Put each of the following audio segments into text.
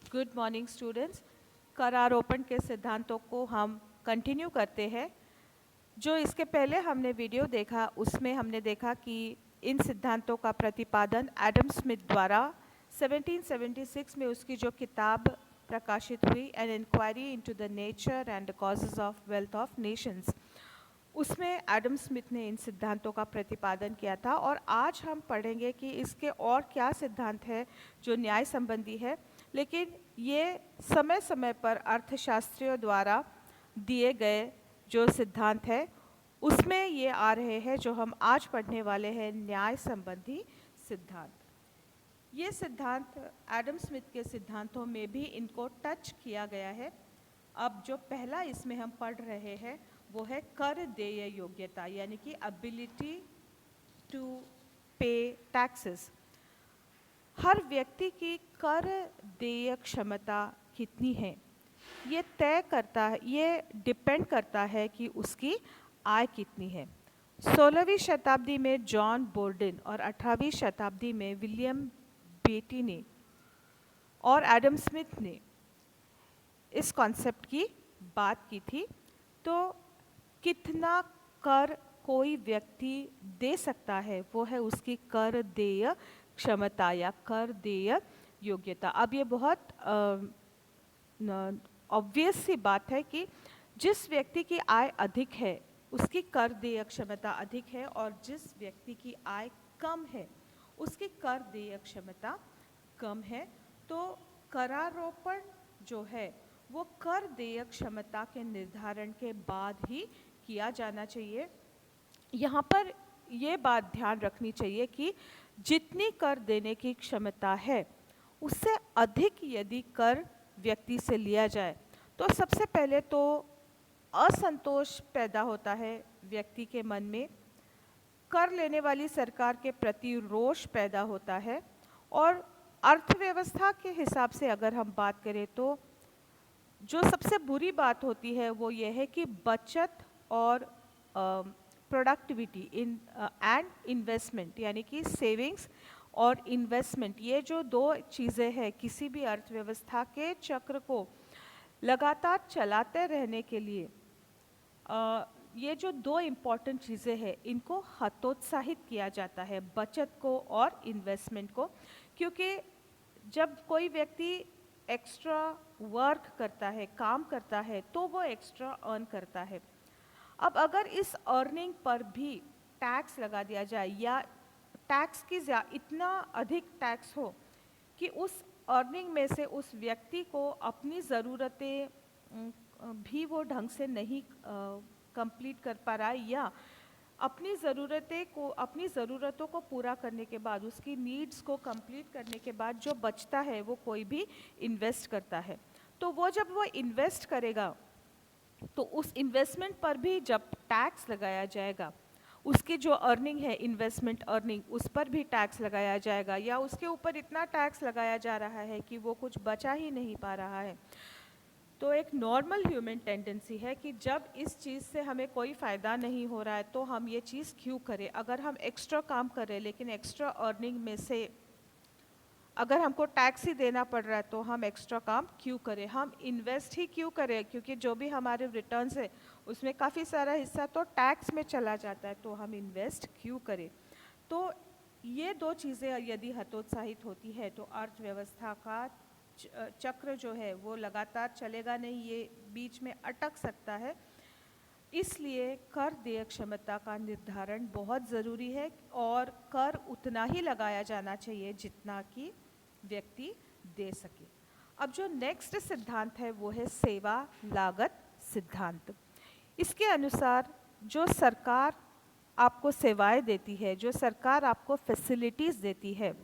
Good morning students. करारोपण के सिद्धांतों को हम कंटिन्यू करते हैं। जो इसके पहले हमने वीडियो देखा उसमें हमने देखा कि इन सिद्धांतों का प्रतिपादन एडम स्मिथ द्वारा 1776 में उसकी जो किताब प्रकाशित हुई, an inquiry into the nature and causes of wealth of nations, उसमें एडम स्मिथ ने इन सिद्धांतों का प्रतिपादन किया था। और आज हम पढ़ेंगे कि इसके और क्या सिद्धांत है जो न्याय संबंधी है, लेकिन ये समय समय पर अर्थशास्त्रियों द्वारा दिए गए जो सिद्धांत है उसमें ये आ रहे हैं जो हम आज पढ़ने वाले हैं, न्याय संबंधी सिद्धांत। ये सिद्धांत एडम स्मिथ के सिद्धांतों में भी इनको टच किया गया है। अब जो पहला इसमें हम पढ़ रहे हैं वो है कर देय योग्यता, यानी कि एबिलिटी टू पे टैक्सेस। हर व्यक्ति की कर देय क्षमता कितनी है ये तय करता है, ये डिपेंड करता है कि उसकी आय कितनी है। 16वीं शताब्दी में जॉन बोर्डन और 18वीं शताब्दी में विलियम बेटी ने और एडम स्मिथ ने इस कॉन्सेप्ट की बात की थी। तो कितना कर कोई व्यक्ति दे सकता है वो है उसकी कर देय क्षमता या कर देय योग्यता। अब ये बहुत ऑब्वियस सी बात है कि जिस व्यक्ति की आय अधिक है उसकी कर देय क्षमता अधिक है, और जिस व्यक्ति की आय कम है उसकी कर देय क्षमता कम है। तो करारोपण जो है वो कर देय क्षमता के निर्धारण के बाद ही किया जाना चाहिए। यहाँ पर ये बात ध्यान रखनी चाहिए कि जितनी कर देने की क्षमता है उससे अधिक यदि कर व्यक्ति से लिया जाए तो सबसे पहले तो असंतोष पैदा होता है व्यक्ति के मन में, कर लेने वाली सरकार के प्रति रोष पैदा होता है। और अर्थव्यवस्था के हिसाब से अगर हम बात करें तो जो सबसे बुरी बात होती है वो ये है कि बचत और प्रोडक्टिविटी एंड इन्वेस्टमेंट, यानी कि सेविंग्स और इन्वेस्टमेंट, ये जो दो चीज़ें हैं किसी भी अर्थव्यवस्था के चक्र को लगातार चलाते रहने के लिए, ये जो दो इम्पॉर्टेंट चीज़ें हैं इनको हतोत्साहित किया जाता है, बचत को और इन्वेस्टमेंट को। क्योंकि जब कोई व्यक्ति एक्स्ट्रा वर्क करता है, काम करता है, तो वो एक्स्ट्रा अर्न करता है। अब अगर इस अर्निंग पर भी टैक्स लगा दिया जाए या टैक्स की इतना अधिक टैक्स हो कि उस अर्निंग में से उस व्यक्ति को अपनी ज़रूरतें भी वो ढंग से नहीं कंप्लीट कर पा रहा है, या अपनी ज़रूरतों को पूरा करने के बाद, उसकी नीड्स को कंप्लीट करने के बाद जो बचता है वो कोई भी इन्वेस्ट करता है। तो वो जब वो इन्वेस्ट करेगा तो उस इन्वेस्टमेंट पर भी जब टैक्स लगाया जाएगा, उसकी जो अर्निंग है इन्वेस्टमेंट अर्निंग, उस पर भी टैक्स लगाया जाएगा, या उसके ऊपर इतना टैक्स लगाया जा रहा है कि वो कुछ बचा ही नहीं पा रहा है। तो एक नॉर्मल ह्यूमन टेंडेंसी है कि जब इस चीज़ से हमें कोई फ़ायदा नहीं हो रहा है तो हम ये चीज़ क्यों करें। अगर हम एक्स्ट्रा काम कर रहे हैं लेकिन एक्स्ट्रा अर्निंग में से अगर हमको टैक्स ही देना पड़ रहा है तो हम एक्स्ट्रा काम क्यों करें, हम इन्वेस्ट ही क्यों करें। क्योंकि जो भी हमारे रिटर्न्स है उसमें काफ़ी सारा हिस्सा तो टैक्स में चला जाता है, तो हम इन्वेस्ट क्यों करें। तो ये दो चीज़ें यदि हतोत्साहित होती है तो अर्थव्यवस्था का चक्र जो है वो लगातार चलेगा नहीं, ये बीच में अटक सकता है। इसलिए कर देय क्षमता का निर्धारण बहुत ज़रूरी है, और कर उतना ही लगाया जाना चाहिए जितना कि व्यक्ति दे सके। अब जो नेक्स्ट सिद्धांत है वो है सेवा लागत सिद्धांत। इसके अनुसार जो सरकार आपको सेवाएं देती है, जो सरकार आपको फैसिलिटीज़ देती है,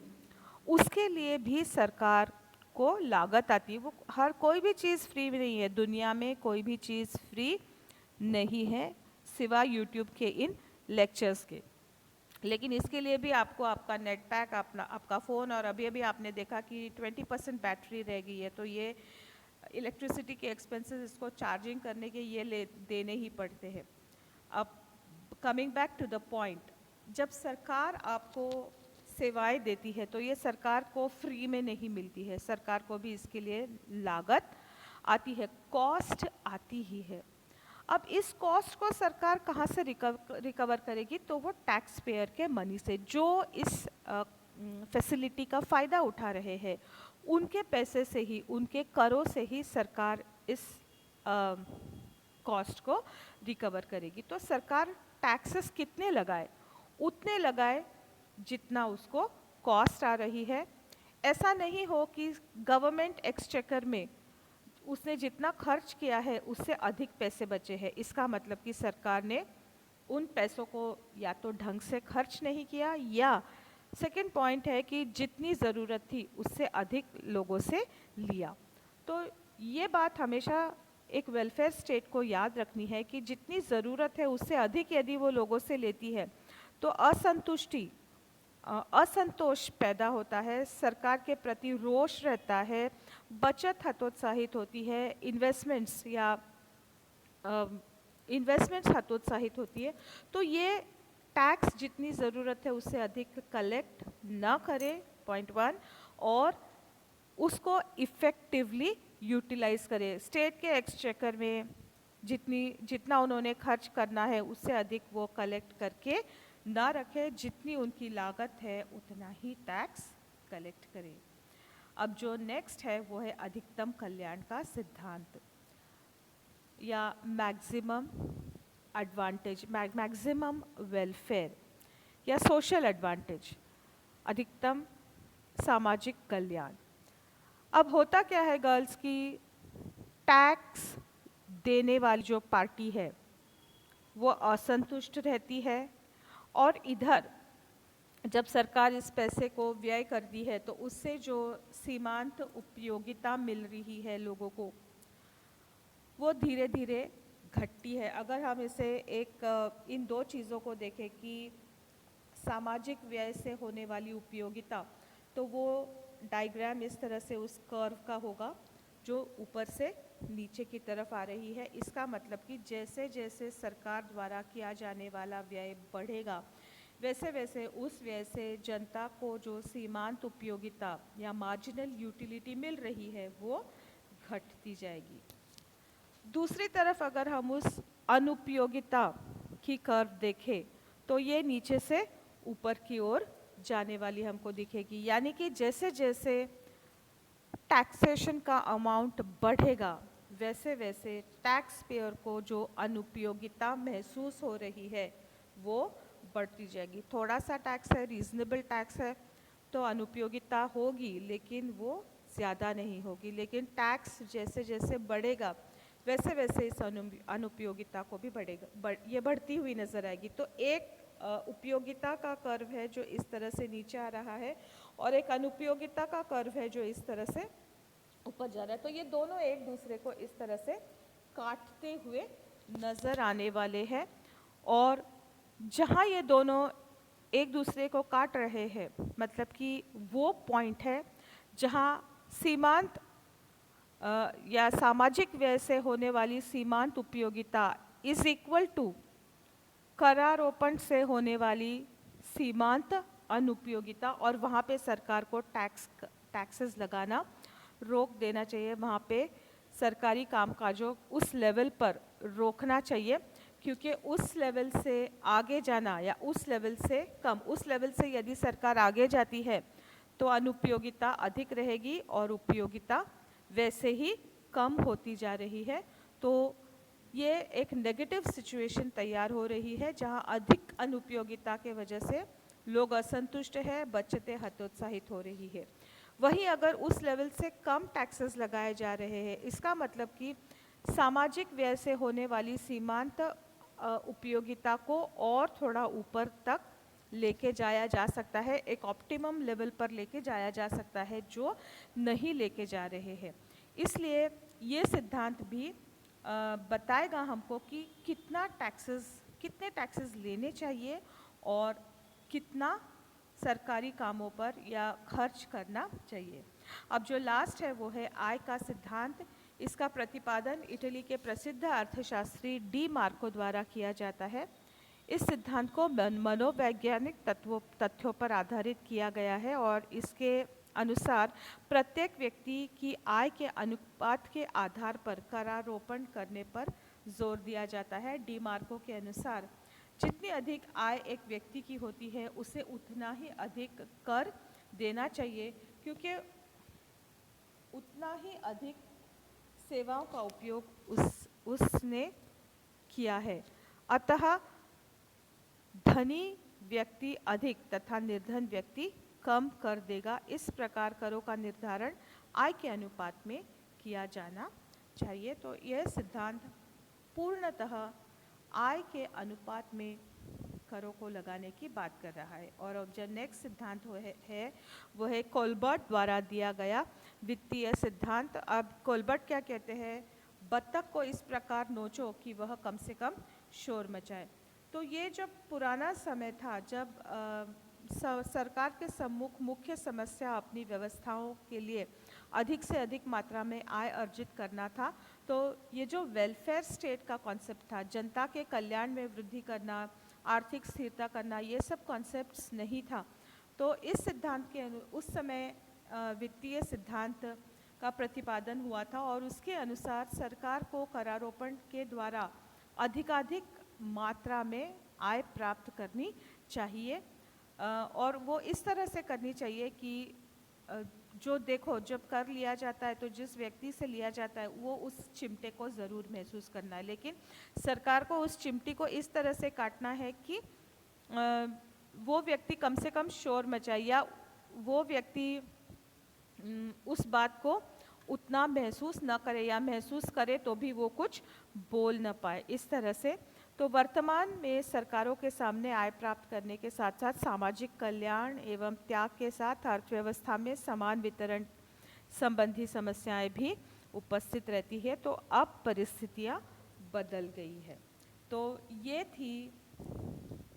उसके लिए भी सरकार को लागत आती है। वो हर कोई भी चीज़ फ्री नहीं है, दुनिया में कोई भी चीज़ फ्री नहीं है सिवाय यूट्यूब के इन लेक्चर्स के। लेकिन इसके लिए भी आपको आपका नेट पैक, आपका फ़ोन, और अभी अभी आपने देखा कि 20% बैटरी रह गई है, तो ये इलेक्ट्रिसिटी के एक्सपेंसेस इसको चार्जिंग करने के ये देने ही पड़ते हैं। अब coming back to the point, जब सरकार आपको सेवाएं देती है तो ये सरकार को फ्री में नहीं मिलती है, सरकार को भी इसके लिए लागत आती है, कॉस्ट आती ही है। अब इस कॉस्ट को सरकार कहाँ से रिकवर करेगी? तो वो टैक्स पेयर के मनी से, जो इस फैसिलिटी का फ़ायदा उठा रहे हैं उनके पैसे से ही, उनके करों से ही सरकार इस कॉस्ट को रिकवर करेगी। तो सरकार टैक्सेस कितने लगाए? उतने लगाए जितना उसको कॉस्ट आ रही है। ऐसा नहीं हो कि गवर्नमेंट एक्सचेकर में उसने जितना खर्च किया है उससे अधिक पैसे बचे हैं, इसका मतलब कि सरकार ने उन पैसों को या तो ढंग से खर्च नहीं किया, या सेकंड पॉइंट है कि जितनी ज़रूरत थी उससे अधिक लोगों से लिया। तो ये बात हमेशा एक वेलफेयर स्टेट को याद रखनी है कि जितनी ज़रूरत है उससे अधिक यदि वो लोगों से लेती है तो असंतोष पैदा होता है, सरकार के प्रति रोष रहता है, बचत हतोत्साहित होती है, इन्वेस्टमेंट्स हतोत्साहित होती है। तो ये टैक्स जितनी ज़रूरत है उससे अधिक कलेक्ट ना करे, पॉइंट वन, और उसको इफ़ेक्टिवली यूटिलाइज करे। स्टेट के एक्सचेकर में जितना उन्होंने खर्च करना है उससे अधिक वो कलेक्ट करके ना रखे, जितनी उनकी लागत है उतना ही टैक्स कलेक्ट करें। अब जो नेक्स्ट है वो है अधिकतम कल्याण का सिद्धांत या मैक्सिमम एडवांटेज, मैक्सिमम वेलफेयर या सोशल एडवांटेज, अधिकतम सामाजिक कल्याण। अब होता क्या है गर्ल्स की टैक्स देने वाली जो पार्टी है वो असंतुष्ट रहती है, और इधर जब सरकार इस पैसे को व्यय करती है तो उससे जो सीमांत उपयोगिता मिल रही है लोगों को वो धीरे धीरे घटती है। अगर हम इसे इन दो चीज़ों को देखें कि सामाजिक व्यय से होने वाली उपयोगिता, तो वो डायग्राम इस तरह से उस कर्व का होगा जो ऊपर से नीचे की तरफ आ रही है। इसका मतलब कि जैसे जैसे सरकार द्वारा किया जाने वाला व्यय बढ़ेगा वैसे वैसे उस व्यय से जनता को जो सीमांत उपयोगिता या मार्जिनल यूटिलिटी मिल रही है वो घटती जाएगी। दूसरी तरफ अगर हम उस अनुपयोगिता की कर्व देखें तो ये नीचे से ऊपर की ओर जाने वाली हमको दिखेगी, यानी कि जैसे जैसे टैक्सेशन का अमाउंट बढ़ेगा वैसे वैसे टैक्स पेयर को जो अनुपयोगिता महसूस हो रही है वो बढ़ती जाएगी। थोड़ा सा टैक्स है, रीजनेबल टैक्स है, तो अनुपयोगिता होगी लेकिन वो ज़्यादा नहीं होगी, लेकिन टैक्स जैसे जैसे बढ़ेगा वैसे वैसे इस अनुपयोगिता को भी ये बढ़ती हुई नज़र आएगी। तो एक उपयोगिता का कर्व है जो इस तरह से नीचे आ रहा है और एक अनुपयोगिता का कर्व है जो इस तरह से ऊपर जा रहा है। तो ये दोनों एक दूसरे को इस तरह से काटते हुए नज़र आने वाले हैं, और जहाँ ये दोनों एक दूसरे को काट रहे हैं मतलब कि वो पॉइंट है जहाँ सीमांत या सामाजिक व्यय से होने वाली सीमांत उपयोगिता इज इक्वल टू करारोपण से होने वाली सीमांत अनुपयोगिता, और वहाँ पे सरकार को टैक्सेस लगाना रोक देना चाहिए। वहाँ पे सरकारी कामकाजों उस लेवल पर रोकना चाहिए, क्योंकि उस लेवल से आगे जाना या उस लेवल से कम, उस लेवल से यदि सरकार आगे जाती है तो अनुपयोगिता अधिक रहेगी और उपयोगिता वैसे ही कम होती जा रही है। तो ये एक नेगेटिव सिचुएशन तैयार हो रही है जहां अधिक अनुपयोगिता के वजह से लोग असंतुष्ट हैं, बचतें हतोत्साहित हो रही है। वहीं अगर उस लेवल से कम टैक्सेस लगाए जा रहे हैं, इसका मतलब कि सामाजिक व्यय से होने वाली सीमांत उपयोगिता को और थोड़ा ऊपर तक लेके जाया जा सकता है, एक ऑप्टिमम लेवल पर लेके जाया जा सकता है जो नहीं लेके जा रहे हैं। इसलिए ये सिद्धांत भी बताएगा हमको कि कितने टैक्सेस लेने चाहिए और कितना सरकारी कामों पर या खर्च करना चाहिए। अब जो लास्ट है वो है आय का सिद्धांत। इसका प्रतिपादन इटली के प्रसिद्ध अर्थशास्त्री डी मार्को द्वारा किया जाता है। इस सिद्धांत को मनोवैज्ञानिक तथ्यों पर आधारित किया गया है और इसके अनुसार प्रत्येक व्यक्ति की आय के अनुपात के आधार पर करारोपण करने पर जोर दिया जाता है। डी मार्को के अनुसार जितनी अधिक आय एक व्यक्ति की होती है उसे उतना ही अधिक कर देना चाहिए, क्योंकि उतना ही अधिक सेवाओं का उपयोग उसने किया है। अतः धनी व्यक्ति अधिक तथा निर्धन व्यक्ति कम कर देगा। इस प्रकार करों का निर्धारण आय के अनुपात में किया जाना चाहिए। तो यह सिद्धांत पूर्णतः आय के अनुपात में करों को लगाने की बात कर रहा है। और अब जो नेक्स्ट सिद्धांत वो है कोलबर्ट द्वारा दिया गया वित्तीय सिद्धांत। अब कोलबर्ट क्या कहते हैं, बत्तख को इस प्रकार नोचो कि वह कम से कम शोर मचाए। तो ये जब पुराना समय था, जब सरकार के सम्मुख मुख्य समस्या अपनी व्यवस्थाओं के लिए अधिक से अधिक मात्रा में आय अर्जित करना था, तो ये जो वेलफेयर स्टेट का कॉन्सेप्ट था, जनता के कल्याण में वृद्धि करना, आर्थिक स्थिरता करना, ये सब कॉन्सेप्ट्स नहीं था। तो इस सिद्धांत के उस समय वित्तीय सिद्धांत का प्रतिपादन हुआ था और उसके अनुसार सरकार को करारोपण के द्वारा अधिकाधिक मात्रा में आय प्राप्त करनी चाहिए और वो इस तरह से करनी चाहिए कि जो देखो जब कर लिया जाता है तो जिस व्यक्ति से लिया जाता है वो उस चिमटे को ज़रूर महसूस करना है, लेकिन सरकार को उस चिमटी को इस तरह से काटना है कि वो व्यक्ति कम से कम शोर मचाए या वो व्यक्ति उस बात को उतना महसूस न करे या महसूस करे तो भी वो कुछ बोल न पाए, इस तरह से। तो वर्तमान में सरकारों के सामने आय प्राप्त करने के साथ साथ सामाजिक कल्याण एवं त्याग के साथ अर्थव्यवस्था में समान वितरण संबंधी समस्याएं भी उपस्थित रहती है। तो अब परिस्थितियां बदल गई है। तो ये थी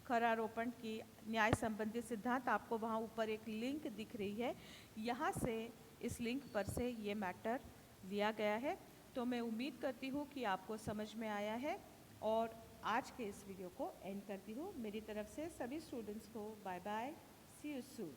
करारोपण की न्याय संबंधी सिद्धांत। आपको वहाँ ऊपर एक लिंक दिख रही है, यहाँ से इस लिंक पर से ये मैटर लिया गया है। तो मैं उम्मीद करती हूँ कि आपको समझ में आया है और आज के इस वीडियो को एंड करती हूँ। मेरी तरफ से सभी स्टूडेंट्स को bye bye, see you soon.